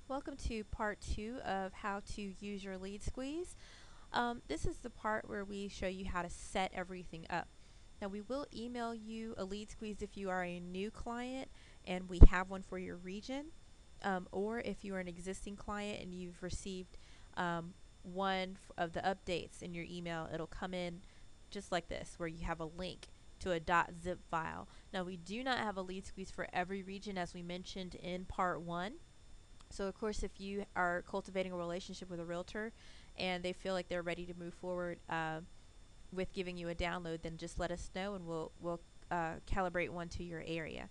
Welcome to part 2 of how to use your lead squeeze. This is the part where we show you how to set everything up. Now we will email you a lead squeeze if you are a new client and we have one for your region, or if you are an existing client and you've received one of the updates in your email. It'll come in just like this, where you have a link to a .zip file. Now we do not have a lead squeeze for every region, as we mentioned in part 1. So, of course, if you are cultivating a relationship with a realtor and they feel like they're ready to move forward with giving you a download, then just let us know and we'll calibrate one to your area.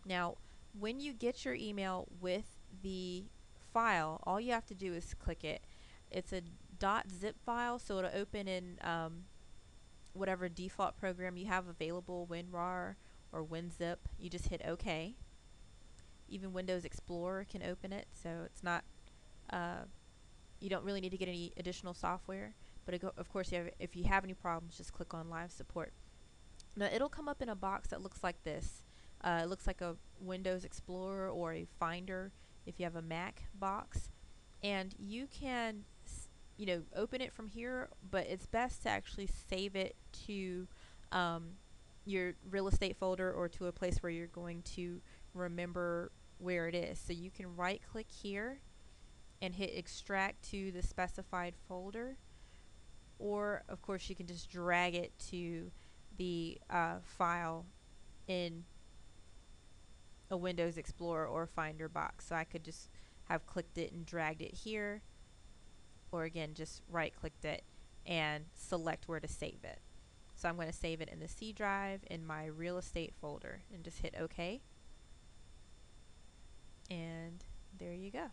Now, when you get your email with the file, all you have to do is click it. It's a .zip file, so it'll open in whatever default program you have available, WinRAR or WinZip. You just hit OK. Even Windows Explorer can open it, so it's not you don't really need to get any additional software. But of course, if you have any problems, just click on Live Support. Now it'll come up in a box that looks like this. It looks like a Windows Explorer or a Finder if you have a Mac box, and you can open it from here, but it's best to actually save it to your real estate folder or to a place where you're going to remember where it is. So you can right click here and hit extract to the specified folder, or of course you can just drag it to the file in a Windows Explorer or Finder box. So I could just have clicked it and dragged it here, or again just right clicked it and select where to save it. So I'm going to save it in the C drive in my real estate folder and just hit OK. And there you go.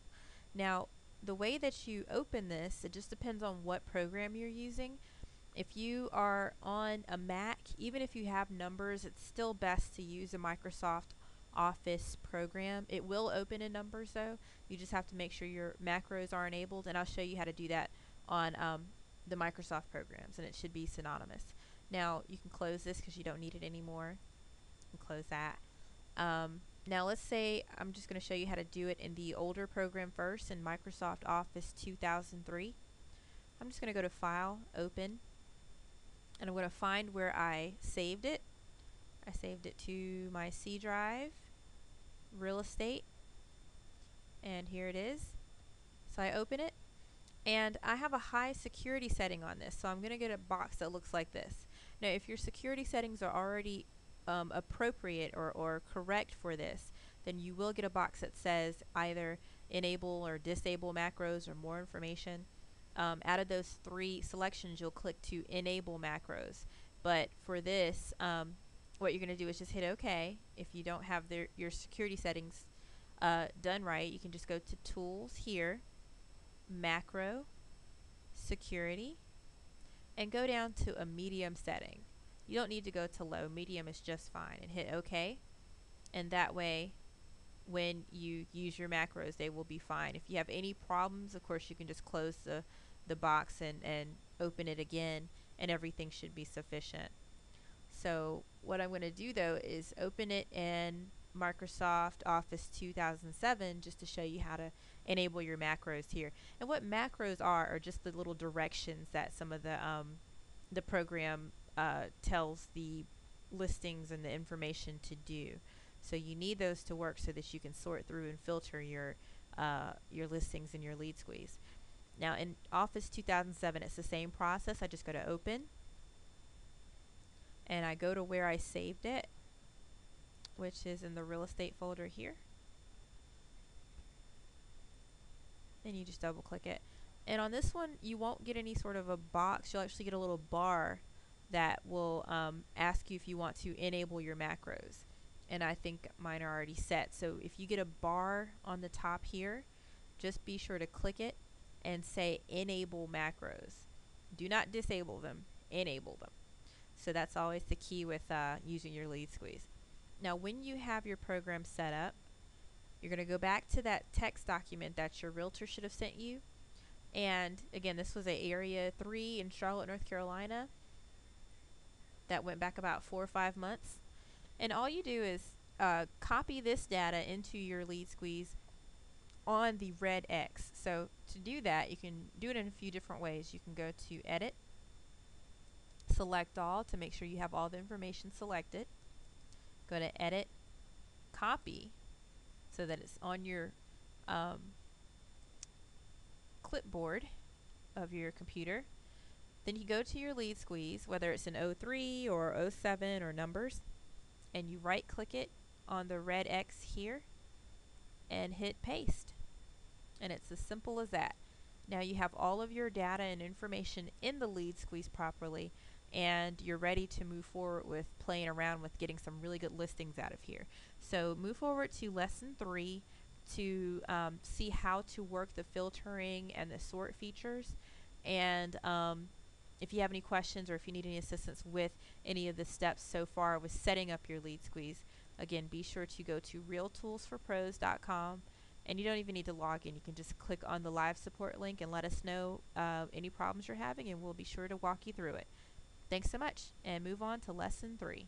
Now the way that you open this, it just depends on what program you're using. If you are on a Mac, even if you have Numbers, it's still best to use a Microsoft Office program. It will open in Numbers though. You just have to make sure your macros are enabled, and I'll show you how to do that on the Microsoft programs, and it should be synonymous. Now you can close this because you don't need it anymore. And close that. Now let's say I'm just going to show you how to do it in the older program first, in Microsoft Office 2003. I'm just going to go to File, Open, and I'm going to find where I saved it. I saved it to my C drive, Real Estate, and here it is. So I open it, and I have a high security setting on this, so I'm going to get a box that looks like this. Now if your security settings are already appropriate or correct for this, then you will get a box that says either enable or disable macros or more information. Out of those three selections, you'll click to enable macros. But for this, what you're going to do is just hit OK. If you don't have your security settings done right, you can just go to Tools here, Macro, Security, and go down to a medium setting. You don't need to go to low. Medium is just fine, and hit OK. And that way, when you use your macros, they will be fine. If you have any problems, of course, you can just close the box and open it again, and everything should be sufficient. So what I'm going to do though is open it in Microsoft Office 2007 just to show you how to enable your macros here. And what macros are just the little directions that some of the program tells the listings and the information to do. So you need those to work so that you can sort through and filter your listings and your lead squeeze. Now in Office 2007, it's the same process. I just go to Open, and I go to where I saved it, which is in the real estate folder here, and you just double click it. And on this one, you won't get any sort of a box. You'll actually get a little bar that will ask you if you want to enable your macros, and I think mine are already set. So if you get a bar on the top here, just be sure to click it and say enable macros. Do not disable them, enable them. So that's always the key with using your lead squeeze. Now when you have your program set up, you're going to go back to that text document that your realtor should have sent you. And again, this was a Area 3 in Charlotte, North Carolina. That went back about 4 or 5 months. And all you do is copy this data into your lead squeeze, on the red X. So to do that, you can do it in a few different ways. You can go to Edit, select all to make sure you have all the information selected. Go to Edit, Copy, so that it's on your clipboard of your computer. Then you go to your lead squeeze, whether it's an 03 or 07 or numbers, and you right click it on the red X here and hit paste. And it's as simple as that. Now you have all of your data and information in the lead squeeze properly, and you're ready to move forward with playing around with getting some really good listings out of here. So move forward to lesson 3 to see how to work the filtering and the sort features. And if you have any questions or if you need any assistance with any of the steps so far with setting up your lead squeeze, again, be sure to go to realtoolsforpros.com. And you don't even need to log in. You can just click on the live support link and let us know any problems you're having, and we'll be sure to walk you through it. Thanks so much, and move on to lesson 3.